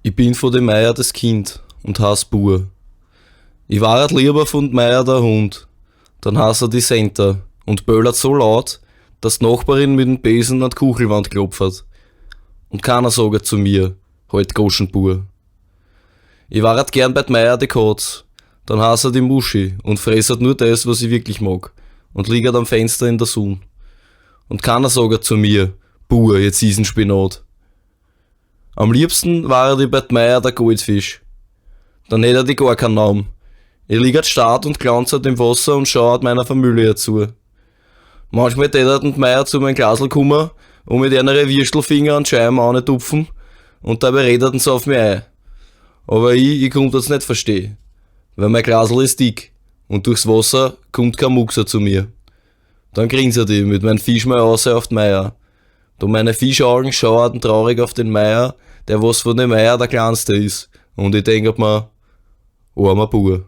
Ich bin von dem Meier das Kind und hass Bur. Ich war lieber von Meier der Hund. Dann hass er die Center und böllert so laut, dass die Nachbarin mit dem Besen an die Kuchelwand klopft. Und keiner sagt zu mir, halt Goschenbur. Ich war gern bei Meier die Katz. Dann hass er die Muschi und fressert nur das, was ich wirklich mag. Und liegt am Fenster in der Sonne. Und keiner sagt zu mir, Bur, jetzt ist ein Spinat. Am liebsten war die bei Meier der Goldfisch. Dann hätte die gar keinen Namen. Ich lieg starrt und glanzert im Wasser und schaut meiner Familie zu. Manchmal tätet und Meier zu mein Glasl kummer und mit einer Würstelfinger an Scheiben antupfen und dabei redeten sie auf mich ein. Aber ich komm das nicht verstehen, weil mein Glasl ist dick und durchs Wasser kommt kein Muxer zu mir. Dann grinset ich mit meinem Fischmeil raus auf die Meier. Da meine Fischaugen schauen traurig auf den Meier, der was von dem Meier der Kleinste ist. Und ich denk mir, armer Bur.